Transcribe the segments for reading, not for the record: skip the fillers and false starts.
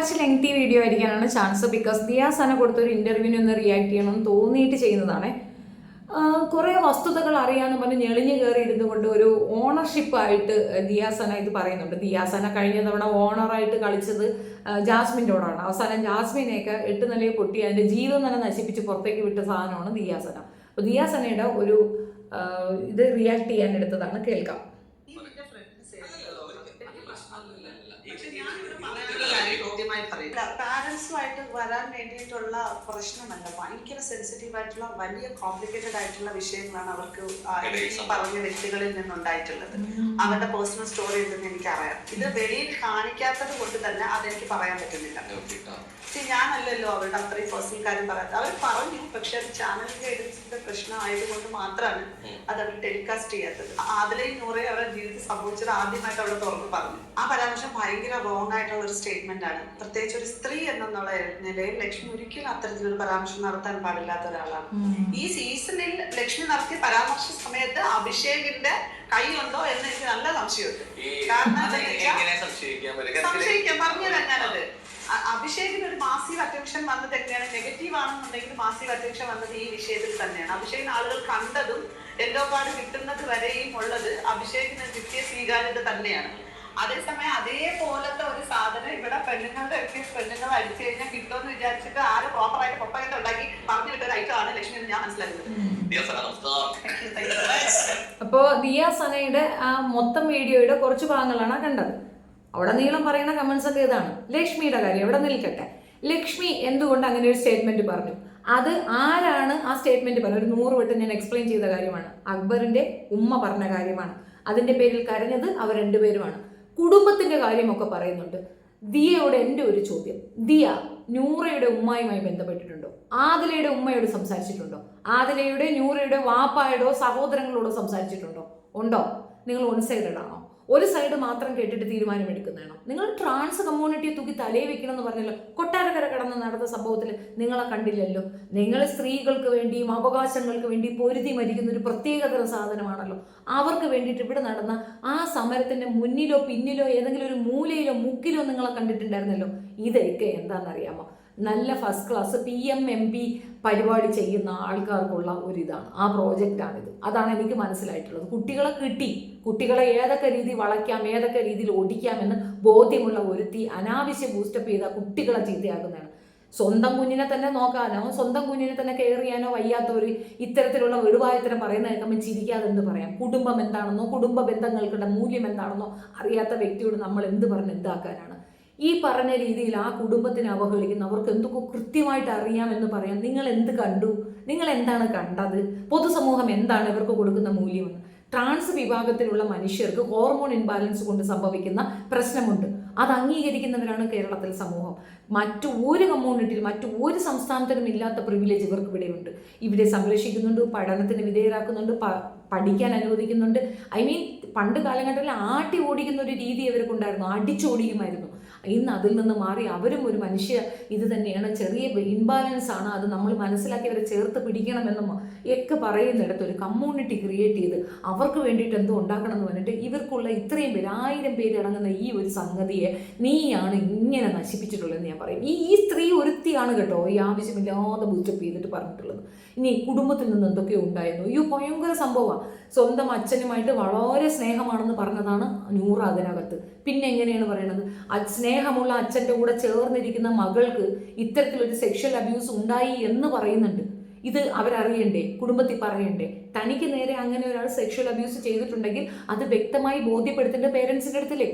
കുറച്ച് lengthy video ആയിരിക്കാനാണ് chance. Because Diya Sana കൊടുത്തൊരു ഇന്റർവ്യൂവിന് ഒന്ന് റിയാക്ട് ചെയ്യണമെന്ന് തോന്നിയിട്ട് ചെയ്യുന്നതാണ്. കുറേ വസ്തുതകൾ അറിയാമെന്ന് പറഞ്ഞ് ഞെളിഞ്ഞു കയറി ഇരുന്നു കൊണ്ട് ഒരു ഓണർഷിപ്പായിട്ട് ദിയാസന ഇത് പറയുന്നുണ്ട്. ദിയാസന കഴിഞ്ഞ തവണ ഓണറായിട്ട് കളിച്ചത് ജാസ്മിൻ്റെയോടാണ്. അവസാനം ജാസ്മിനെയൊക്കെ 8 നിലയിൽ പൊട്ടി അതിൻ്റെ ജീവിതം തന്നെ നശിപ്പിച്ച് പുറത്തേക്ക് വിട്ട സാധനമാണ് ദിയാസന. അപ്പോൾ ദിയാസനയുടെ ഒരു ഇത് റിയാക്ട് ചെയ്യാൻ എടുത്തതാണ്, കേൾക്കാം. പാരന്റ്സുമായിട്ട് വരാൻ വേണ്ടിയിട്ടുള്ള പ്രശ്നമല്ല, ഭയങ്കര സെൻസിറ്റീവ് ആയിട്ടുള്ള വലിയ കോംപ്ലിക്കേറ്റഡ് ആയിട്ടുള്ള വിഷയങ്ങളാണ് അവർക്ക് പറഞ്ഞ വ്യക്തികളിൽ നിന്നുണ്ടായിട്ടുള്ളത്. അവരുടെ പേഴ്സണൽ സ്റ്റോറി ഉണ്ടെന്ന് എനിക്കറിയാം. ഇത് വെളിയിൽ കാണിക്കാത്തത് കൊണ്ട് തന്നെ അതെനിക്ക് പറയാൻ പറ്റുന്നില്ല. ഞാനല്ലല്ലോ അവരുടെ അത്രയും പേഴ്സണൽ കാര്യം പറയാത്തത്. അവർ പറഞ്ഞു, പക്ഷെ അത് ചാനലിന്റെ എഡിറ്റിന്റെ പ്രശ്നം ആയതുകൊണ്ട് മാത്രമാണ് അത് അവർ ടെലികാസ്റ്റ് ചെയ്യാത്തത്. ആദിലയും നൂറയും അവരുടെ ജീവിതത്തിൽ സംഭവിച്ചത് ആദ്യമായിട്ട് അവിടെ തുറന്ന് പറഞ്ഞു. ആ പരാമർശം ഭയങ്കര റോങ് ആയിട്ടുള്ള ഒരു സ്റ്റേറ്റ്മെന്റ് ആണ്. പ്രത്യേകിച്ച് ഒരു സ്ത്രീ എന്നുള്ള നിലയിൽ ലക്ഷ്മി ഒരിക്കലും അത്തരത്തിലൊരു പരാമർശം നടത്താൻ പാടില്ലാത്ത ഒരാളാണ്. ഈ സീസണിൽ ലക്ഷ്മി നടത്തിയ പരാമർശ സമയത്ത് അഭിഷേകിന്റെ കൈയുണ്ടോ എന്ന് എനിക്ക് നല്ല സംശയമുണ്ട്. കാരണം സംശയിക്കാൻ പറഞ്ഞുതരാം ഞാനത്. അഭിഷേകിന് ഒരു മാസീവ് അറ്റൻഷൻ വന്നത് എങ്ങനെയാണ്? നെഗറ്റീവ് ആണെന്നുണ്ടെങ്കിൽ മാസീവ് അറ്റൻഷൻ വന്നത് ഈ വിഷയത്തിൽ തന്നെയാണ്. അഭിഷേകിന് ആളുകൾ കണ്ടതും യെല്ലോ കാർഡ് കിട്ടുന്നത് വരെയും ഉള്ളത് അഭിഷേകിന് കിട്ടിയ സ്വീകാര്യത തന്നെയാണ്. അതേസമയം അതേപോലത്തെ ഒരു സാധനം ഇവിടെ പെണ്ണുങ്ങൾ അടിച്ചു കഴിഞ്ഞാൽ കിട്ടുമെന്ന് വിചാരിച്ചിട്ട് ആര് പ്രോപ്പറായിട്ട് പൊപ്പകത്തെ ഉണ്ടാക്കി പറഞ്ഞു വിട്ട ഒരു ഐറ്റം ആണ് ലക്ഷ്മി എന്ന് ഞാൻ മനസ്സിലാക്കുന്നത്. അപ്പോ ദിയാസനയുടെ ആ മൊത്തം വീഡിയോയുടെ കുറച്ച് ഭാഗങ്ങളാണ് കണ്ടത്. അവിടെ നീളം പറയുന്ന കമന്റ്സ് ഒക്കെ ഇതാണ്. ലക്ഷ്മിയുടെ കാര്യം ഇവിടെ നിൽക്കട്ടെ. ലക്ഷ്മി എന്തുകൊണ്ട് അങ്ങനെ ഒരു സ്റ്റേറ്റ്മെന്റ് പറഞ്ഞു? അത് ആരാണ് ആ സ്റ്റേറ്റ്മെന്റ് പറഞ്ഞത്? ഒരു 100 വട്ടം ഞാൻ എക്സ്പ്ലെയിൻ ചെയ്ത കാര്യമാണ്. അക്ബറിന്റെ ഉമ്മ പറഞ്ഞ കാര്യമാണ്. അതിന്റെ പേരിൽ കരഞ്ഞത് അവർ രണ്ടുപേരുമാണ്. കുടുംബത്തിന്റെ കാര്യമൊക്കെ പറയുന്നുണ്ട്. ദിയയോട് എൻ്റെ ഒരു ചോദ്യം, ദിയ നൂറയുടെ ഉമ്മയുമായി ബന്ധപ്പെട്ടിട്ടുണ്ടോ? ആദിലയുടെ ഉമ്മയോട് സംസാരിച്ചിട്ടുണ്ടോ? ആദിലയുടെ നൂറയുടെ വാപ്പായോടോ സഹോദരങ്ങളോടോ സംസാരിച്ചിട്ടുണ്ടോ? ഉണ്ടോ? നിങ്ങൾ വൺ സൈഡഡ് ആണോ? ഒരു സൈഡ് മാത്രം കേട്ടിട്ട് തീരുമാനമെടുക്കുന്നതാണോ? നിങ്ങൾ ട്രാൻസ് കമ്മ്യൂണിറ്റിയെ തൂക്കി തലയിൽ വെക്കണം എന്ന് പറഞ്ഞല്ലോ. കൊട്ടാരക്കര കടന്ന് നടന്ന സംഭവത്തിൽ നിങ്ങളെ കണ്ടില്ലല്ലോ. നിങ്ങൾ സ്ത്രീകൾക്ക് വേണ്ടിയും അവകാശങ്ങൾക്ക് വേണ്ടി പൊരുതി മരിക്കുന്ന ഒരു പ്രത്യേകതരം സാധനമാണല്ലോ. അവർക്ക് വേണ്ടിയിട്ട് ഇവിടെ നടന്ന ആ സമരത്തിന്റെ മുന്നിലോ പിന്നിലോ ഏതെങ്കിലും ഒരു മൂലയിലോ മുക്കിലോ നിങ്ങളെ കണ്ടിട്ടുണ്ടായിരുന്നല്ലോ. ഇതൊക്കെ എന്താണെന്നറിയാമോ? നല്ല ഫസ്റ്റ് ക്ലാസ് PMMP പരിപാടി ചെയ്യുന്ന ആൾക്കാർക്കുള്ള ഒരിതാണ്, ആ പ്രോജക്റ്റാണിത്. അതാണ് എനിക്ക് മനസ്സിലായിട്ടുള്ളത്. കുട്ടികളെ കിട്ടി, കുട്ടികളെ ഏതൊക്കെ രീതി വളയ്ക്കാം, ഏതൊക്കെ രീതിയിൽ ഓടിക്കാമെന്ന് ബോധ്യമുള്ള ഒരുത്തി അനാവശ്യ ബൂസ്റ്റപ്പ് ചെയ്ത കുട്ടികളെ ചീത്തയാക്കുന്നതാണ്. സ്വന്തം കുഞ്ഞിനെ തന്നെ നോക്കാനോ സ്വന്തം കുഞ്ഞിനെ തന്നെ കെയർ ചെയ്യാനോ വയ്യാത്തവർ ഇത്തരത്തിലുള്ള വെടുവായത്തരം പറയുന്ന കേൾക്കുമ്പോൾ ചിരിക്കാതെ എന്ത് പറയാം? കുടുംബം എന്താണെന്നോ കുടുംബ ബന്ധങ്ങൾക്കുള്ള മൂല്യം എന്താണെന്നോ അറിയാത്ത വ്യക്തിയോട് നമ്മൾ എന്ത് പറഞ്ഞ് എന്താക്കാനാണ്? ഈ പറഞ്ഞ രീതിയിൽ ആ കുടുംബത്തിനെ അവഹേളിക്കുന്ന അവർക്ക് എന്തൊക്കെ കൃത്യമായിട്ട് അറിയാമെന്ന് പറയാം. നിങ്ങൾ എന്ത് കണ്ടു? നിങ്ങൾ എന്താണ് കണ്ടത്? പൊതുസമൂഹം എന്താണ് ഇവർക്ക് കൊടുക്കുന്ന മൂല്യമെന്ന്? ട്രാൻസ് വിഭാഗത്തിലുള്ള മനുഷ്യർക്ക് ഹോർമോൺ ഇൻബാലൻസ് കൊണ്ട് സംഭവിക്കുന്ന പ്രശ്നമുണ്ട്. അത് അംഗീകരിക്കുന്നവരാണ് കേരളത്തിൽ സമൂഹം. മറ്റു ഒരു കമ്മ്യൂണിറ്റിയിൽ മറ്റു ഒരു സംസ്ഥാനത്തിനും ഇല്ലാത്ത പ്രിവിലേജ് ഇവർക്ക് ഇവിടെയുണ്ട്. ഇവരെ സംരക്ഷിക്കുന്നുണ്ട്, പഠനത്തിന് വിധേയരാക്കുന്നുണ്ട്, പഠിക്കാൻ അനുവദിക്കുന്നുണ്ട്. പണ്ട് കാലഘട്ടത്തിൽ ആട്ടി ഓടിക്കുന്ന ഒരു രീതി ഇവർക്കുണ്ടായിരുന്നു, അടിച്ചോടിക്കുമായിരുന്നു. ഇന്ന് അതിൽ നിന്ന് മാറി അവരും ഒരു മനുഷ്യ ഇത് തന്നെയാണ്, ചെറിയ ഇൻബാലൻസ് ആണ്, അത് നമ്മൾ മനസ്സിലാക്കി അവരെ ചേർത്ത് പിടിക്കണമെന്നും ഒക്കെ പറയുന്നിടത്ത് ഒരു കമ്മ്യൂണിറ്റി ക്രിയേറ്റ് ചെയ്ത് അവർക്ക് വേണ്ടിയിട്ട് എന്തോ ഉണ്ടാക്കണം എന്ന് പറഞ്ഞിട്ട് ഇവർക്കുള്ള ഇത്രയും പേര് 1000 പേര് അടങ്ങുന്ന ഈ ഒരു സംഗതിയെ നീയാണ് ഇങ്ങനെ നശിപ്പിച്ചിട്ടുള്ളതെന്ന് ഞാൻ പറയും. ഈ സ്ത്രീ ഒരുത്തിയാണ് കേട്ടോ ഈ ആവശ്യമില്ലാതെ ബൂസ്റ്റപ്പ് ചെയ്തിട്ട് പറഞ്ഞിട്ടുള്ളത്. ഇനി കുടുംബത്തിൽ നിന്ന് എന്തൊക്കെയോ ഉണ്ടായിരുന്നു. ഭയങ്കര സംഭവമാണ്. സ്വന്തം അച്ഛനുമായിട്ട് വളരെ സ്നേഹമാണെന്ന് പറഞ്ഞതാണ് നൂറ അതിനകത്ത്. പിന്നെ എങ്ങനെയാണ് പറയണത്? സ്നേഹമുള്ള അച്ഛൻ്റെ കൂടെ ചേർന്നിരിക്കുന്ന മകൾക്ക് ഇത്തരത്തിലൊരു സെക്ഷൽ അബ്യൂസ് ഉണ്ടായി എന്ന് പറയുന്നുണ്ട്. ഇത് അവരറിയണ്ടേ? കുടുംബത്തിൽ പറയണ്ടേ? തനിക്ക് നേരെ അങ്ങനെ ഒരാൾ സെക്ഷൽ അബ്യൂസ് ചെയ്തിട്ടുണ്ടെങ്കിൽ അത് വ്യക്തമായി ബോധ്യപ്പെടുത്തേണ്ട പേരൻസിൻ്റെ അടുത്തില്ലേ?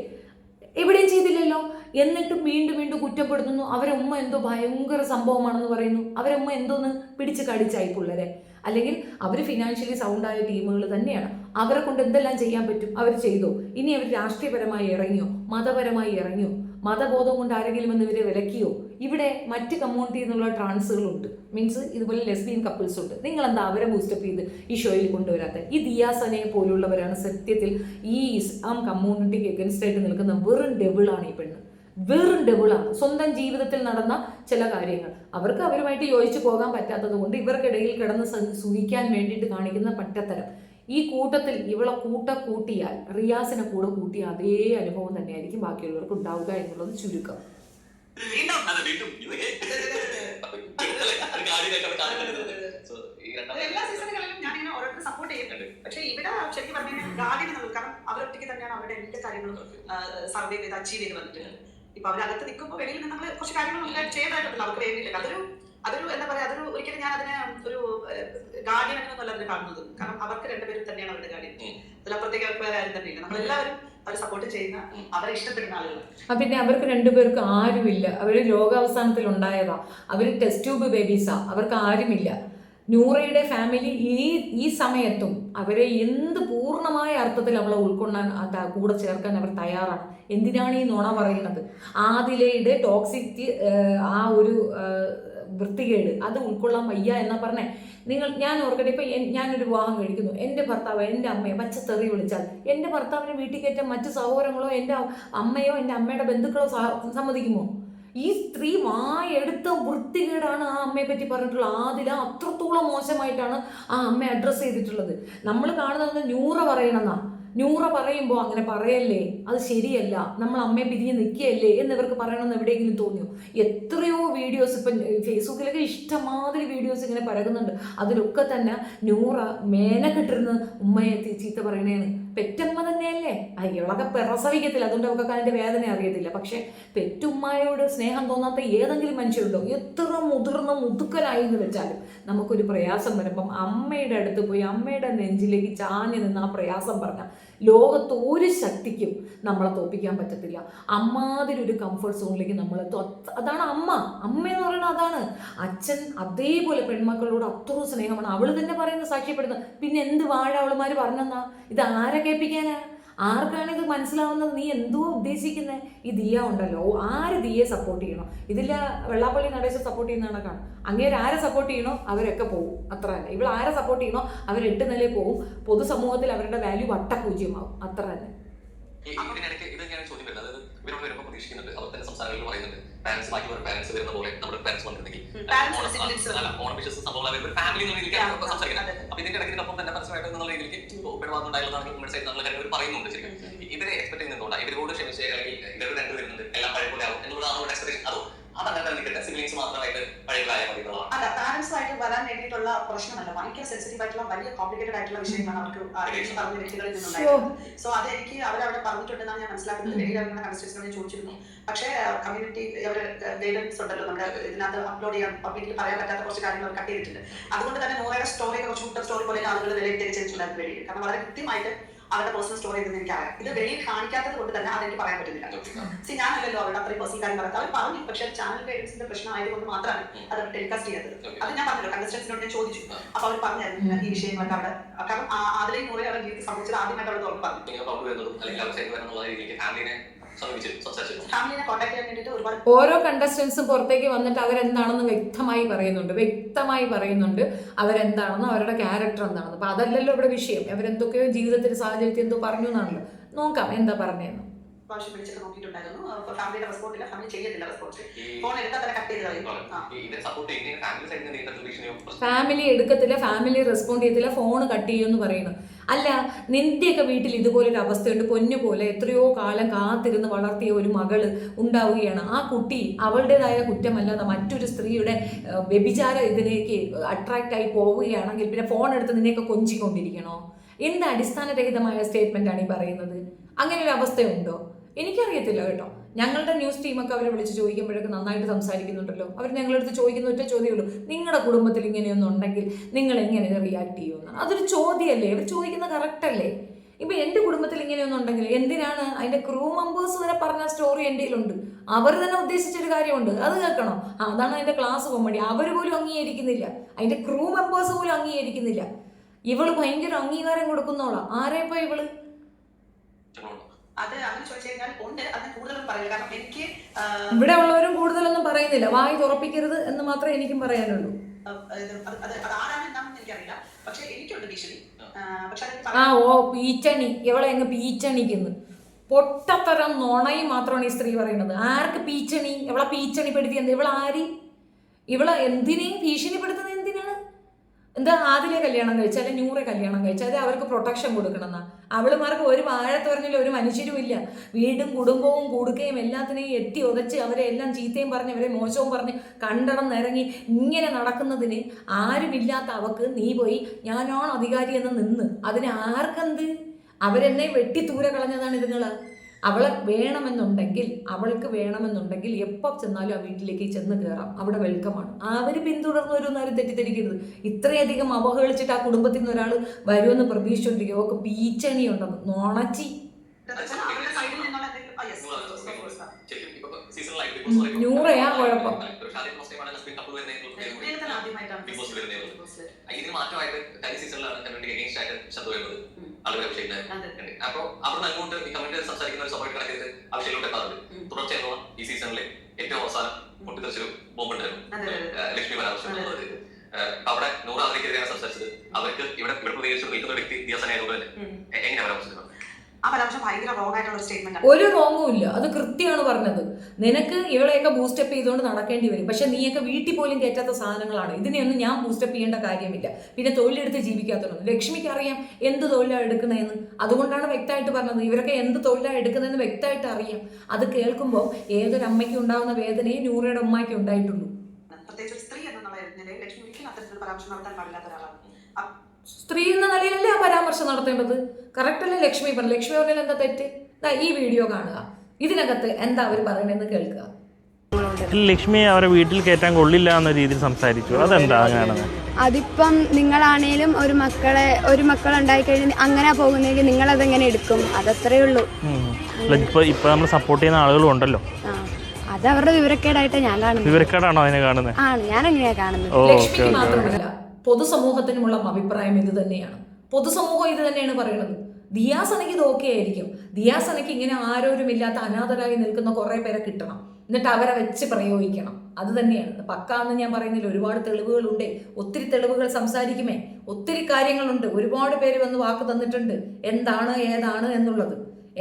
എവിടെയും ചെയ്തില്ലല്ലോ. എന്നിട്ടും വീണ്ടും വീണ്ടും കുറ്റപ്പെടുത്തുന്നു. അവരമ്മ എന്തോ ഭയങ്കര സംഭവമാണെന്ന് പറയുന്നു. അവരമ്മ എന്തോന്ന് പിടിച്ച് കടിച്ചായി പിള്ളേരെ. അല്ലെങ്കിൽ അവർ ഫിനാൻഷ്യലി സൗണ്ടായ ടീമുകൾ തന്നെയാണ്. അവരെ കൊണ്ട് എന്തെല്ലാം ചെയ്യാൻ പറ്റും അവർ ചെയ്തോ? ഇനി അവർ രാഷ്ട്രീയപരമായി ഇറങ്ങിയോ? മതപരമായി ഇറങ്ങിയോ? മതബോധം കൊണ്ട് ആരെങ്കിലും എന്ന് ഇവരെ വിലക്കിയോ? ഇവിടെ മറ്റ് കമ്മ്യൂണിറ്റിയിൽ നിന്നുള്ള ട്രാൻസുകളുണ്ട്, മീൻസ് ഇതുപോലെ ലെസ്ബിയൻ കപ്പിൾസ് ഉണ്ട്. നിങ്ങളെന്താ അവരെ ബൂസ്റ്റപ്പ് ചെയ്ത് ഈ ഷോയിൽ കൊണ്ടുവരാത്ത? ഈ ദിയാസനയെ പോലുള്ളവരാണ് സത്യത്തിൽ ഈ ഇസ്ലാം കമ്മ്യൂണിറ്റിക്ക് എഗൻസ്റ്റ് ആയിട്ട് നിൽക്കുന്ന വെറും ഡെവിളാണ് ഈ പെണ്ണ്. വെറും ഡെവിളാണ്. സ്വന്തം ജീവിതത്തിൽ നടന്ന ചില കാര്യങ്ങൾ അവർക്ക് അവരുമായിട്ട് യോജിച്ച് പോകാൻ പറ്റാത്തത് കൊണ്ട് ഇവർക്കിടയിൽ കിടന്ന് സുഖിക്കാൻ വേണ്ടിയിട്ട് കാണിക്കുന്ന പറ്റത്തരം. ഈ കൂട്ടത്തിൽ ഇവളെ കൂട്ടിയാൽ റിയാസിനെ കൂടെ കൂട്ടിയ അതേ അനുഭവം തന്നെയായിരിക്കും ബാക്കിയുള്ളവർക്ക് ഉണ്ടാവുക എന്നുള്ളത് ചുരുക്കം. പറഞ്ഞ ഗാർഡിയൻ എന്നുള്ളത്, കാരണം അവരൊറ്റയ്ക്ക് തന്നെയാണ് അവരുടെ എല്ലാ കാര്യങ്ങളും സർവേ ചെയ്ത് അച്ചീവ് ചെയ്ത് വന്നിട്ടുള്ളത്. ഇപ്പൊ അവരകത്ത് നിൽക്കുമ്പോൾ വെളിയിൽ നിന്ന് നമ്മൾ കുറച്ച് കാര്യങ്ങൾ നമുക്ക് ചെയ്തായിട്ടുണ്ടല്ലോ അവർക്ക് വേണ്ടിയിട്ട്. അതൊരു എന്താ പറയാ, അതൊരു ഒരിക്കലും ഞാൻ അതിനെ ഒരു ഗാർഡിയൻ എന്നല്ല അതിനെ കാണുന്നത്. കാരണം അവർക്ക് രണ്ടുപേരും തന്നെയാണ് അവരുടെ ഗാർഡിയൻ. അതിലപ്പുറത്തേക്ക് അവർക്ക് വേറെ ആരും തന്നെയില്ല. നമ്മളെല്ലാവരും അവരെ സപ്പോർട്ട് ചെയ്യുന്ന, അവരെ ഇഷ്ടപ്പെടുന്ന ആളുകൾ. പിന്നെ അവർക്ക് രണ്ടുപേർക്ക് ആരുമില്ല. അവര് ലോകാവസാനത്തിൽ ഉണ്ടായതാ. അവര് ടെസ്റ്റ് ട്യൂബ് ബേബീസാ. അവർക്ക് ആരുമില്ല. നൂറയുടെ ഫാമിലി ഈ സമയത്തും അവരെ എന്ത് പൂർണ്ണമായ അർത്ഥത്തിൽ അവളെ ഉൾക്കൊള്ളാൻ കൂടെ ചേർക്കാൻ അവർ തയ്യാറാണ്. എന്തിനാണ് ഈ നുണ പറയുന്നത്? ആദിലയുടെ ടോക്സിറ്റി, ആ ഒരു വൃത്തികേട് അത് ഉൾക്കൊള്ളാൻ വയ്യ എന്നാ പറഞ്ഞേ. ഞാൻ ഓർക്കട്ടെ, ഇപ്പം ഞാനൊരു വിവാഹം കഴിക്കുന്നു, എൻ്റെ ഭർത്താവ് എൻ്റെ അമ്മയെ പച്ചത്തെറി വിളിച്ചാൽ എൻ്റെ ഭർത്താവിനെ വീട്ടിൽ കയറ്റാൻ മറ്റു സഹോദരങ്ങളോ എൻ്റെ അമ്മയോ എൻ്റെ അമ്മയുടെ ബന്ധുക്കളോ സമ്മതിക്കുമോ? ഈ സ്ത്രീ വായെടുത്ത വൃത്തികേടാണ് ആ അമ്മയെ പറ്റി പറഞ്ഞിട്ടുള്ളത്. ആദില അത്രത്തോളം മോശമായിട്ടാണ് ആ അമ്മയെ അഡ്രസ്സ് ചെയ്തിട്ടുള്ളത്. നമ്മൾ കാണുന്നത് നൂറ പറയണമെന്നാ. നൂറ പറയുമ്പോൾ അങ്ങനെ പറയല്ലേ, അത് ശരിയല്ല, നമ്മൾ അമ്മയെ പിരിഞ്ഞ് നിൽക്കുകയല്ലേ എന്നിവർക്ക് പറയണമെന്ന് എവിടെയെങ്കിലും തോന്നിയോ? എത്രയോ വീഡിയോസ് ഇപ്പം ഫേസ്ബുക്കിലൊക്കെ ഇഷ്ടമാതിരി വീഡിയോസ് ഇങ്ങനെ പരകുന്നുണ്ട്. അതിലൊക്കെ തന്നെ നൂറ മേനക്കെട്ടിരുന്ന് ഉമ്മയെ ചീത്ത പറയണേന്ന്. പെറ്റമ്മ തന്നെയല്ലേ, ഇവളൊക്കെ പ്രസവിക്കത്തില്ല, അതുകൊണ്ട് അവർക്ക് അതിൻ്റെ വേദന അറിയത്തില്ല. പക്ഷെ പെറ്റുമ്മയോട് സ്നേഹം തോന്നാത്ത ഏതെങ്കിലും മനുഷ്യരുണ്ടോ? എത്ര മുതിർന്ന മുതുക്കനായി എന്ന് വെച്ചാലും നമുക്കൊരു പ്രയാസം വരുമ്പം അമ്മയുടെ അടുത്ത് പോയി അമ്മയുടെ നെഞ്ചിലേക്ക് ചാഞ്ഞ് നിന്ന് ആ പ്രയാസം പറഞ്ഞാൽ ലോകത്ത് ഒരു ശക്തിക്കും നമ്മളെ തോൽപ്പിക്കാൻ പറ്റത്തില്ല. അമ്മാതിരി ഒരു കംഫർട്ട് സോണിലേക്ക് നമ്മൾ അതാണ് അമ്മ. അമ്മ എന്ന് പറയുന്നത് അതാണ്. അച്ഛൻ അതേപോലെ പെൺമക്കളോട് അത്രയും സ്നേഹമാണ്. അവള് തന്നെ പറയുന്നത്, സാക്ഷ്യപ്പെടുന്നത്. പിന്നെ എന്ത് വാഴ അവളുമാര് പറഞ്ഞെന്നാ? ഇത് ആരെ കേൾപ്പിക്കാനാ? ആർക്കാണ് ഇത് മനസ്സിലാവുന്നത്? നീ എന്തോ ഉദ്ദേശിക്കുന്നത്? ഈ ദിയ ഉണ്ടല്ലോ, ആര് ദിയെ സപ്പോർട്ട് ചെയ്യണോ? ഇതില്ല വെള്ളാപ്പള്ളി നടേശൻ സപ്പോർട്ട് ചെയ്യുന്ന കണക്കാണ്. അങ്ങേര് ആരെ സപ്പോർട്ട് ചെയ്യണോ അവരൊക്കെ പോകും, അത്ര തന്നെ. ഇവൾ ആരെ സപ്പോർട്ട് ചെയ്യണോ അവർ 8 നിലയിൽ പോകും. പൊതുസമൂഹത്തിൽ അവരുടെ വാല്യൂ വട്ടപൂജ്യമാവും, അത്ര തന്നെ. ഇതിനിടയ്ക്ക് ഇത് ഞാൻ ചോദ്യം വരുന്നത്, അതായത് ഇവരോട് വരുമ്പോൾ പ്രതീക്ഷിക്കുന്നുണ്ട്, അവർ തന്നെ സംസാരങ്ങളിൽ പറയുന്നുണ്ട്, പാരന്റ്സ് ബാക്കി പാരന്റ്സ് വരുന്ന പോലെ നമ്മുടെ പാരന്റ്സ് വന്നിട്ടുണ്ടെങ്കിൽ ഓണബിഷസ് സംഭവം ഫാമിലി എന്നുള്ള രീതിയിലാണ് സംസാരിക്കുന്നത്. അപ്പൊ ഇതിന്റെ ഇടയ്ക്കിനൊപ്പം തന്നെ പരസ്യമായിട്ട് എന്നുള്ള രീതിയിലേക്ക് പെടുവാന്നുണ്ടായുള്ളതാണ് നമ്മുടെ സൈഡ് നമ്മൾ കാര്യം പറയുന്നുണ്ട്. ശരിക്കും ഇവരെ എക്സ്പെക്ട് ചെയ്യുന്നുണ്ടോ? ഇവരോട് ക്ഷമിച്ച് അല്ലെങ്കിൽ ഇവരോട് രണ്ടു വരുന്നുണ്ട് എല്ലാം പഴയ പോലെ ആവും എന്നുള്ളതാണ് എക്സ്പെക്ടേഷൻ? അതോ അതങ്ങനെ നിൽക്കട്ടെ, സിബ്ലിംഗ്സ് മാത്രമായിട്ട് പഴയകളായ മതി എന്നുള്ളതാണ്? അല്ല, പാരന്റ്സുമായിട്ട് വരാൻ വേണ്ടിയിട്ടുള്ള പ്രശ്നമല്ല. ഭയങ്കര സെൻസിറ്റീവ് ആയിട്ടുള്ള വലിയ കോംപ്ലിക്കേറ്റഡ് ആയിട്ടുള്ള വിഷയങ്ങളാണ് അവർക്ക് പറഞ്ഞ വ്യക്തികളിൽ നിന്നുണ്ടായിരുന്നത്. സോ അതെനിക്ക് അവരവിടെ പറഞ്ഞിട്ടുണ്ടെന്നാണ് ഞാൻ മനസ്സിലാക്കുന്നത്. വെളിയിൽ അവരുടെ കൺസിസ്റ്റൻസിനോട് ചോദിച്ചിരുന്നു. പക്ഷേ കമ്മ്യൂണിറ്റി അവരുടെ ഗൈഡൻസ് ഉണ്ടല്ലോ, നമ്മുടെ ഇതിനകത്ത് അപ്ലോഡ് ചെയ്യാൻ പബ്ലിക്കിൽ പറയാൻ പറ്റാത്ത കുറച്ച് കാര്യങ്ങൾ കട്ട് ചെയ്തിട്ടുണ്ട്. അതുകൊണ്ട് തന്നെ നൂറയുടെ സ്റ്റോറി കുറച്ച് മുട്ട സ്റ്റോറി പോലെ ആളുകൾ വിലയിരുത്തിച്ചിട്ടുണ്ടായിരുന്നു വെളിയിൽ. കാരണം വളരെ കൃത്യമായിട്ട് അവരുടെ പേഴ്സണൽ സ്റ്റോറി എന്ന് എനിക്കറിയാം. ഇത് വെളിയിൽ കാണിക്കാത്തത് കൊണ്ട് തന്നെ അതെനിക്ക് പറയാൻ പറ്റുന്നില്ല. ഞാനല്ലല്ലോ അവരുടെ അത്രയും പേഴ്സണൽ കാര്യം പറയാം. അവർ പറഞ്ഞു, പക്ഷേ ചാനൽ ഗൈഡൻസിന്റെ പ്രശ്നം ആയതുകൊണ്ട് മാത്രമാണ് അത് ടെലികാസ്റ്റ് ചെയ്യാത്തത്. അത് ഞാൻ പറഞ്ഞല്ലോ, കണ്ടസ്റ്റൻസിനോട് ഞാൻ ചോദിച്ചു. അപ്പൊ അവർ പറഞ്ഞായിരുന്നു ഈ വിഷയങ്ങളൊക്കെ അവിടെ. കാരണം അതിലേക്ക് നൂറെ അവരുടെ ജീവിതം സംബന്ധിച്ചത് ആദ്യമായിട്ട് അവിടെ തുറന്നു പറഞ്ഞു. ഓരോ കണ്ടസ്റ്റൻസും പുറത്തേക്ക് വന്നിട്ട് അവരെന്താണെന്ന് വ്യക്തമായി പറയുന്നുണ്ട് അവരെന്താണെന്ന്, അവരുടെ ക്യാരക്ടർ എന്താണെന്ന്. അപ്പൊ അതല്ലല്ലോ ഇവിടെ വിഷയം. അവരെന്തൊക്കെയോ ജീവിതത്തിന്റെ സാഹചര്യത്തിൽ എന്തോ പറഞ്ഞു എന്നാണല്ലോ. നോക്കാം എന്താ പറഞ്ഞതെന്ന്. ഫാമിലി എടുക്കത്തില്ല, ഫാമിലി റെസ്പോണ്ട് ചെയ്യത്തില്ല, ഫോൺ കട്ട് ചെയ്യുമെന്ന് പറയുന്നു. അല്ല, നിന്റെയൊക്കെ വീട്ടിൽ ഇതുപോലൊരു അവസ്ഥയുണ്ട്. പൊന്നു പോലെ എത്രയോ കാലം കാത്തിരുന്ന് വളർത്തിയ ഒരു മകള് ഉണ്ടാവുകയാണ്. ആ കുട്ടി അവളുടേതായ കുറ്റമല്ലാതെ മറ്റൊരു സ്ത്രീയുടെ വ്യഭിചാര ഇതിലേക്ക് അട്രാക്റ്റ് ആയി പോവുകയാണെങ്കിൽ പിന്നെ ഫോൺ എടുത്ത് നിന്നെയൊക്കെ കൊഞ്ചിക്കൊണ്ടിരിക്കണോ? എന്ത് അടിസ്ഥാനരഹിതമായ സ്റ്റേറ്റ്മെന്റ് ആണ് ഈ പറയുന്നത്? അങ്ങനെ ഒരു അവസ്ഥയുണ്ടോ? എനിക്കറിയത്തില്ല കേട്ടോ. ഞങ്ങളുടെ ന്യൂസ് ടീമൊക്കെ അവരെ വിളിച്ച് ചോദിക്കുമ്പോഴൊക്കെ നന്നായിട്ട് സംസാരിക്കുന്നുണ്ടല്ലോ. അവർ ഞങ്ങളടുത്ത് ചോദിക്കുന്ന ഒറ്റ ചോദ്യമുള്ളൂ, നിങ്ങളുടെ കുടുംബത്തിൽ ഇങ്ങനെയൊന്നും ഉണ്ടെങ്കിൽ നിങ്ങൾ എങ്ങനെ റിയാക്ട് ചെയ്യുമെന്നാണ്. അതൊരു ചോദ്യമല്ലേ? അവർ ചോദിക്കുന്നത് കറക്റ്റല്ലേ? ഇപ്പം എൻ്റെ കുടുംബത്തിൽ ഇങ്ങനെയൊന്നും ഉണ്ടെങ്കിൽ എന്തിനാണ് അതിൻ്റെ ക്രൂ മെമ്പേഴ്സ് വരെ പറഞ്ഞ സ്റ്റോറി എൻ്റെ കയ്യിലുണ്ട്. അവർ തന്നെ ഉദ്ദേശിച്ചൊരു കാര്യമുണ്ട്, അത് കേൾക്കണം. അതാണ് അതിൻ്റെ ക്ലാസ് കോമഡി. അവർ പോലും അംഗീകരിക്കുന്നില്ല, അതിൻ്റെ ക്രൂ മെമ്പേഴ്സ് പോലും അംഗീകരിക്കുന്നില്ല. ഇവള് ഭയങ്കര അംഗീകാരം കൊടുക്കുന്നോളാ. ആരെയപ്പോ ഇവള്? ഇവിടെ ഉള്ളവരും കൂടുതലൊന്നും പറയുന്നില്ല. വായി തുറപ്പിക്കരുത് എന്ന് മാത്രമേ എനിക്കും പറയാനുള്ളൂ. പീച്ചണി, ഇവളെ എങ്ങ് പീച്ചണിക്കുന്നു. പൊട്ടത്തരം നുണയും മാത്രമാണ് ഈ സ്ത്രീ പറയുന്നത്. ആർക്ക് പീച്ചണി? ഇവളെ പീച്ചണിപ്പെടുത്തി എന്താ? ഇവളെ എന്തിനേയും ഭീഷണിപ്പെടുത്തുന്നത് എന്തിനാണ്? എന്താ ആദിലെ കല്യാണം കഴിച്ചാൽ, അല്ലെങ്കിൽ നൂറെ കല്യാണം കഴിച്ചാൽ അവർക്ക് പ്രൊട്ടക്ഷൻ കൊടുക്കണമെന്നാ? അവളുമാർക്ക് ഒരു വാഴത്തോരനില്ല, ഒരു മനുഷ്യരും ഇല്ല. വീടും കുടുംബവും കൊടുക്കുകയും എല്ലാത്തിനെയും എത്തി ഉതച്ച് അവരെ എല്ലാം ചീത്തയും പറഞ്ഞ് അവരെ മോശവും പറഞ്ഞ് കണ്ടടന്നിറങ്ങി ഇങ്ങനെ നടക്കുന്നതിന് ആരുമില്ലാത്ത അവക്ക് നീ പോയി ഞാനാണ് അധികാരി എന്ന് നിന്ന് അതിന് ആർക്കെന്ത്? അവരെന്നെ വെട്ടി ദൂരെ കളഞ്ഞതാണ് ഇതുങ്ങൾ. അവൾക്ക് വേണമെന്നുണ്ടെങ്കിൽ എപ്പോൾ ചെന്നാലും ആ വീട്ടിലേക്ക് ചെന്ന് കയറാം, അവിടെ വെൽക്കമാണ്. അവർ പിന്തുടർന്ന് വരുന്നാലും തെറ്റിദ്ധരിക്കരുത്. ഇത്രയധികം അവഹേളിച്ചിട്ട് ആ കുടുംബത്തിൽ നിന്ന് ഒരാൾ വരുമെന്ന് പ്രതീക്ഷിച്ചുകൊണ്ടിരിക്കുക. അവർക്ക് ഭീഷണി ഉണ്ടെന്ന് നോണച്ചി. നൂറയാ കുഴപ്പം. ഇതിന് മാറ്റമായിട്ട് കഴിഞ്ഞ സീസണിലാണ് കമ്മ്യൂണിറ്റി അഗേൻസ്റ്റ് ആയിട്ട് ശബ്ദം വരുന്നത് ആളുകളെ അഭിഷേകിനെ. അപ്പൊ അവിടെ അങ്ങോട്ട് ഈ കമ്മ്യൂണിറ്റി സംസാരിക്കുന്ന ഒരു സമയത്ത് കണക്ക് ചെയ്ത് അഭിഷേകിലോട്ട് എത്താറുണ്ട്. തുടർച്ചയായുള്ള ഈ സീസണിലെ ഏറ്റവും അവസാനം പൊട്ടിത്തെറിച്ചൊരു ബോംബ് ഉണ്ടായിരുന്നു, ലക്ഷ്മി പരാമർശം. അവിടെ 100 അവധിക്കെതിരെയാണ് സംസാരിച്ചത്. അവർക്ക് ഇവിടെ പ്രതികരിച്ചു നിൽക്കുന്ന വ്യക്തി ദിയാസന ആയതുകൊണ്ട് തന്നെ എങ്ങനെ പരാമർശിക്കുന്നത്? ഒരു റോങ്ങും ഇല്ല, അത് കൃത്യമാണ് പറഞ്ഞത്. നിനക്ക് ഇവളെയൊക്കെ ബൂസ്റ്റപ്പ് ചെയ്തുകൊണ്ട് നടക്കേണ്ടി വരും. പക്ഷെ നീയൊക്കെ വീട്ടിൽ പോലും കയറ്റാത്ത സാധനങ്ങളാണ്. ഇതിനെയൊന്നും ഞാൻ ബൂസ്റ്റപ്പ് ചെയ്യേണ്ട കാര്യമില്ല. പിന്നെ തൊഴിലെടുത്ത് ജീവിക്കാത്തതൊന്നും ലക്ഷ്മിക്ക് അറിയാം എന്ത് തൊഴിലാണ് എടുക്കുന്നതെന്ന്. അതുകൊണ്ടാണ് വ്യക്തമായിട്ട് പറഞ്ഞത്. ഇവരൊക്കെ എന്ത് തൊഴിലാണ് എടുക്കുന്നതെന്ന് വ്യക്തമായിട്ട് അറിയാം. അത് കേൾക്കുമ്പോൾ ഏതൊരു അമ്മയ്ക്ക് ഉണ്ടാകുന്ന വേദനയും നൂറയുടെ ഉമ്മയ്ക്ക് ഉണ്ടായിട്ടുള്ളൂ. സ്ത്രീ എന്ന നിലയിലല്ലേ ആ പരാമർശം നടത്തേണ്ടത്? കറക്റ്റ് അല്ലേ ലക്ഷ്മി പറഞ്ഞു? ലക്ഷ്മി പറഞ്ഞാൽ എന്താ തെറ്റ്? ഈ വീഡിയോ കാണുക, ഇതിനകത്ത് എന്താ അവർ പറയണെന്ന് കേൾക്കുക. ലക്ഷ്മി അവരെ വീട്ടിൽ കയറ്റാൻ കൊള്ളില്ല എന്ന രീതിയിൽ സംസാരിച്ചു. അതെന്താ അങ്ങനെ? അതിപ്പം നിങ്ങളാണേലും ഒരു മക്കളുണ്ടായി കഴിഞ്ഞാൽ അങ്ങനെ പോകുന്നെങ്കിൽ നിങ്ങൾ അതെങ്ങനെ എടുക്കും? അതത്രേ ഉള്ളൂ. ഇപ്പൊ നമ്മൾ സപ്പോർട്ട് ചെയ്യുന്ന ആളുകളും ഉണ്ടല്ലോ. അത് അവരുടെ വിവരക്കേടായിട്ട് ഞാൻ കാണുന്നു. വിവരക്കേടാണോ അതിനെ കാണുന്നത്? ആണ്, ഞാൻ എങ്ങനെയാ കാണുന്നത്. ലക്ഷ്മിക്ക് മാത്രമല്ല പൊതുസമൂഹത്തിനുമുള്ള അഭിപ്രായം ഇത് തന്നെയാണ്. പൊതുസമൂഹം ഇത് തന്നെയാണ് പറയുന്നത്. ദിയാസനയ്ക്ക് ഇത് ഓക്കെ ആയിരിക്കും. ദിയാസനയ്ക്ക് ഇങ്ങനെ ആരോരുമില്ലാത്ത അനാഥരായി നിൽക്കുന്ന കുറേ പേരെ കിട്ടണം, എന്നിട്ട് അവരെ വെച്ച് പ്രയോഗിക്കണം. അത് തന്നെയാണ് പക്കാന്ന് ഞാൻ പറയുന്നില്ല. ഒരുപാട് തെളിവുകളുണ്ട്, ഒത്തിരി തെളിവുകൾ സംസാരിക്കുമേ, ഒത്തിരി കാര്യങ്ങളുണ്ട്. ഒരുപാട് പേര് വന്ന് വാക്ക് തന്നിട്ടുണ്ട് എന്താണ് ഏതാണ് എന്നുള്ളത്.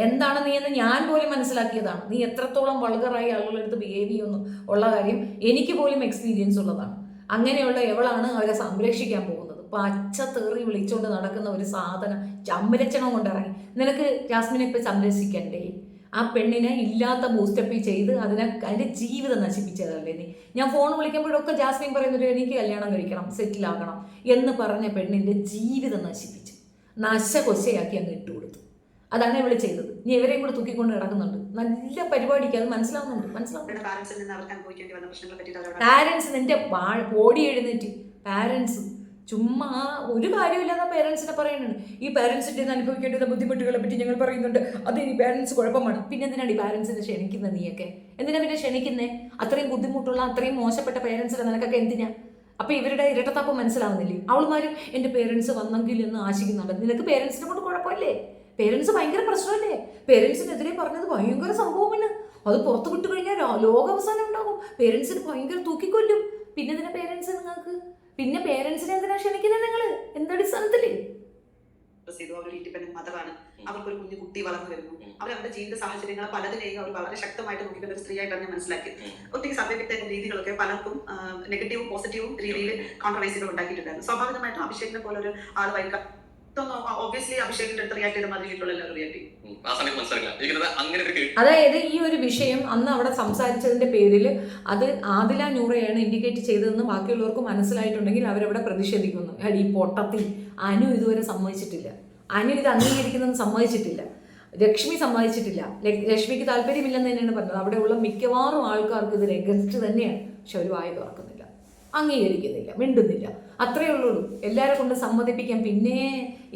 എന്താണ് നീ എന്ന് ഞാൻ പോലും മനസ്സിലാക്കിയതാണ്. നീ എത്രത്തോളം വൾഗറായി ആളുകളുടെ അടുത്ത് ബിഹേവ് ചെയ്യുന്നു ഉള്ള കാര്യം എനിക്ക് പോലും എക്സ്പീരിയൻസ് ഉള്ളതാണ്. അങ്ങനെയുള്ള എവളാണ് അവരെ സംരക്ഷിക്കാൻ പോകുന്നത്. പച്ച തെറി വിളിച്ചുകൊണ്ട് നടക്കുന്ന ഒരു സാധനം സംരക്ഷണം കൊണ്ടിറങ്ങി. നിനക്ക് ജാസ്മിനെ ഇപ്പം സംരക്ഷിക്കണ്ടേ? ആ പെണ്ണിനെ ഇല്ലാത്ത ബൂസ്റ്റപ്പ് ചെയ്ത് അതിൻ്റെ ജീവിതം നശിപ്പിച്ചതല്ലേ നീ? ഞാൻ ഫോൺ വിളിക്കുമ്പോഴൊക്കെ ജാസ്മിൻ പറയുന്നത് എനിക്ക് കല്യാണം കഴിക്കണം, സെറ്റിലാകണം എന്ന് പറഞ്ഞ പെണ്ണിൻ്റെ ജീവിതം നശിപ്പിച്ചു, നശകൊശയാക്കി അങ്ങ് ഇട്ടുകൊടുത്തു. അതാണ് ഇവള് ചെയ്തത്. നീ ഇവരെയും കൂടെ തൂക്കിക്കൊണ്ട് കിടക്കുന്നുണ്ട്. നല്ല പരിപാടിക്ക് അത് മനസ്സിലാവുന്നുണ്ട്. പാരൻസ് നിന്റെ ബോഡി എഴുന്നേറ്റ് പാരൻസ് ചുമ്മാ ഒരു കാര്യമില്ലാത്ത പേരൻസിനെ പറയുന്നുണ്ട്. ഈ പാരൻസിൻ്റെ അനുഭവിക്കേണ്ടുന്ന ബുദ്ധിമുട്ടുകളെ പറ്റി ഞങ്ങൾ പറയുന്നുണ്ട്, അത് ഈ പാരൻസ് കുഴപ്പമാണ്. പിന്നെ എന്തിനാണ് ഈ പാരൻസിനെ ക്ഷണിക്കുന്നത്? നീയൊക്കെ എന്തിനാ പിന്നെ ക്ഷണിക്കുന്നേ? അത്രയും ബുദ്ധിമുട്ടുള്ള അത്രയും മോശപ്പെട്ട പേരൻസിനെ നിനക്കൊക്കെ എന്തിനാ? അപ്പം ഇവരുടെ ഇരട്ടത്താപ്പ് മനസ്സിലാവുന്നില്ലേ? അവളുമാരും എൻ്റെ പേരൻസ് വന്നെങ്കിൽ എന്ന് ആശിക്കുന്നുണ്ട്. നിനക്ക് പേരൻസിനെ കൊണ്ട് കുഴപ്പമില്ലേ? പേരൻസ് ഭയങ്കര പ്രശ്നമല്ലേ? പേരൻസിനെതിരെ പറഞ്ഞത് ഭയങ്കര സംഭവമാണ്. അത് പുറത്തു വിട്ടു കഴിഞ്ഞാൽ ലോകാവസാനം ഉണ്ടാകും. പേരൻസിന് ഭയങ്കര തൂക്കിക്കൊല്ലും. പിന്നെ എന്തിനാ പേരൻസ് നിങ്ങൾക്ക്? പിന്നെ പേരൻസിനെ എന്തിനാ ക്ഷണിക്കുന്നത് നിങ്ങൾ? എന്തടിസ്ഥാനത്തില്? ഇൻഡിപെൻഡന്റ് മദറാണ്. അവർക്കൊരു കുട്ടി വളർന്നു വരുന്നു. അവരുടെ ജീവിത സാഹചര്യങ്ങൾ പലതിനെയും അവർ വളരെ ശക്തമായിട്ട് നോക്കിയിട്ട് ഒരു സ്ത്രീയായിട്ടാണ് ഞാൻ മനസ്സിലാക്കിയത്. ഒത്തിരി സമയത്തെ രീതികളൊക്കെ പലർക്കും നെഗറ്റീവും പോസിറ്റീവും രീതിയിൽ കോൺട്രവേഴ്സികൾ ഉണ്ടാക്കിയിട്ടുണ്ടായിരുന്നു. സ്വാഭാവികമായിട്ടും അഭിഷേകിനെ പോലെ ഒരു ആളുമായിരിക്കാം. അതായത് ഈ ഒരു വിഷയം അന്ന് അവിടെ സംസാരിച്ചതിന്റെ പേരിൽ അത് ആദില നൂറയാണ് ഇൻഡിക്കേറ്റ് ചെയ്തതെന്ന് ബാക്കിയുള്ളവർക്ക് മനസ്സിലായിട്ടുണ്ടെങ്കിൽ അവരവിടെ പ്രതിഷേധിക്കുന്നു. ഈ പൊട്ടത്തിൽ അനു ഇതുവരെ സമ്മതിച്ചിട്ടില്ല. അനു ഇത് അംഗീകരിക്കുന്നതെന്ന് സമ്മതിച്ചിട്ടില്ല. ലക്ഷ്മി സമ്മതിച്ചിട്ടില്ല. ലക്ഷ്മിക്ക് താല്പര്യമില്ലെന്ന് തന്നെയാണ് പറഞ്ഞത്. അവിടെയുള്ള മിക്കവാറും ആൾക്കാർക്ക് ഇത് എഗൻസ്റ്റ് തന്നെയാണ്. പക്ഷെ അവർ വായ തുറക്കുന്നില്ല, അംഗീകരിക്കുന്നില്ല, മിണ്ടുന്നില്ല. അത്രയേ ഉള്ളൂ. എല്ലാവരെ കൊണ്ട് സമ്മതിപ്പിക്കാം. പിന്നെ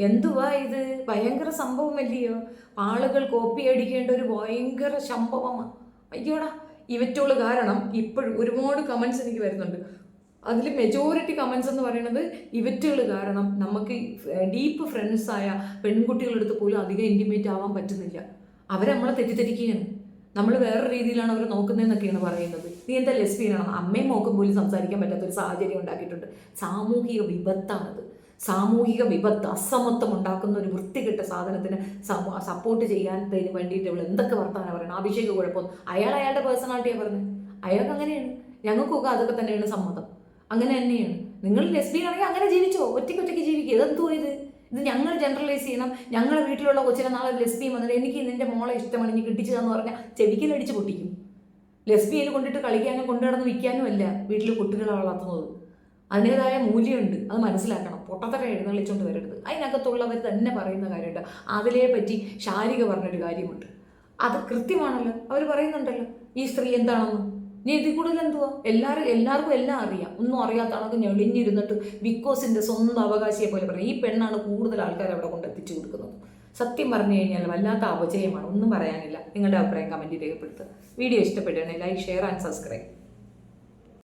എന്തുവാ ഇത്? ഭയങ്കര സംഭവമല്ലയോ? ആളുകൾ കോപ്പി അടിക്കേണ്ട ഒരു ഭയങ്കര സംഭവമാണ്. അയ്യോടാ, ഇവറ്റോള് കാരണം ഇപ്പോഴും ഒരുപാട് കമൻസ് എനിക്ക് വരുന്നുണ്ട്. അതിൽ മെജോറിറ്റി കമൻസ് എന്ന് പറയുന്നത് ഇവറ്റുകൾ കാരണം നമുക്ക് ഡീപ്പ് ഫ്രണ്ട്സായ പെൺകുട്ടികളെടുത്ത് പോലും അധികം ഇൻറ്റിമേറ്റ് ആവാൻ പറ്റുന്നില്ല. അവരെ നമ്മളെ തെറ്റിദ്ധരിക്കുകയാണ്. നമ്മൾ വേറെ രീതിയിലാണ് അവർ നോക്കുന്നതെന്നൊക്കെയാണ് പറയുന്നത്. നീ എന്താ ലെസ്ബിയനാണ്? അമ്മയും മോക്കും പോലും സംസാരിക്കാൻ പറ്റാത്തൊരു സാഹചര്യം ഉണ്ടാക്കിയിട്ടുണ്ട്. സാമൂഹിക വിപത്താണത്. സാമൂഹിക വിപത്ത്, അസമത്വം ഉണ്ടാക്കുന്ന ഒരു വൃത്തികെട്ട സാധനത്തിന് സപ്പോർട്ട് ചെയ്യാത്തതിന് വേണ്ടിയിട്ട് ഇവൾ എന്തൊക്കെ വർത്താനം പറയണം. അഭിഷേക് കുഴപ്പം, അയാളുടെ പേഴ്സണാലിറ്റിയാണ് പറഞ്ഞത്. അയാൾക്ക് അങ്ങനെയാണ്. ഞങ്ങൾക്കൊക്കെ അതൊക്കെ തന്നെയാണ് സമ്മതം. അങ്ങനെ തന്നെയാണ്. നിങ്ങൾ ലെസ്ബിയൻ ആണെങ്കിൽ അങ്ങനെ ജീവിച്ചോ, ഒറ്റയ്ക്ക് ജീവിക്കുക. ഇതെന്തോ ഇത് ഞങ്ങൾ ജനറലൈസ് ചെയ്യണം. ഞങ്ങളുടെ വീട്ടിലുള്ള കൊച്ചിനെ നാളെ ലെസ്ബിയൻ വന്നിട്ട് എനിക്ക് നിന്റെ മോളെ ഇഷ്ടമാണ്, ഇനി കിട്ടിച്ചതെന്ന് പറഞ്ഞാൽ ചെവിക്കലടിച്ച് പൊട്ടിക്കും. ലെസ്ബിയന് കൊണ്ടിട്ട് കളിക്കാനും കൊണ്ടുനടന്ന് വിൽക്കാനും അല്ല വീട്ടിൽ കുട്ടികളെ വളർത്തുന്നത്. അതിൻ്റെതായ മൂല്യമുണ്ട്, അത് മനസ്സിലാക്കണം. പൊട്ടത്തര എഴുന്നള്ളിച്ചുകൊണ്ട് വരരുത്. അതിനകത്തുള്ളവർ തന്നെ പറയുന്ന കാര്യമുണ്ട്. അതിലെ പറ്റി ശാരിക പറഞ്ഞൊരു കാര്യമുണ്ട്, അത് കൃത്യമാണല്ലോ, അവർ പറയുന്നുണ്ടല്ലോ ഈ സ്ത്രീ എന്താണെന്ന്. ഇനി ഇതിൽ കൂടുതൽ എന്തുവാ? എല്ലാവർക്കും എല്ലാം അറിയാം. ഒന്നും അറിയാത്ത ആൾക്ക് ഞെളിഞ്ഞിരുന്നിട്ട് ബിക്കോസിൻ്റെ സ്വന്തം അവകാശിയെ പോലെ പറയും. ഈ പെണ്ണാണ് കൂടുതൽ ആൾക്കാർ അവിടെ കൊണ്ട് എത്തിച്ചു കൊടുക്കുന്നത്. സത്യം പറഞ്ഞു കഴിഞ്ഞാൽ വല്ലാത്ത അപജയമാണ്. ഒന്നും പറയാനില്ല. നിങ്ങളുടെ അഭിപ്രായം കമൻറ്റിൽ രേഖപ്പെടുത്തുക. വീഡിയോ ഇഷ്ടപ്പെട്ടാണെങ്കിൽ ലൈക്ക്, ഷെയർ ആൻഡ് സബ്സ്ക്രൈബ്.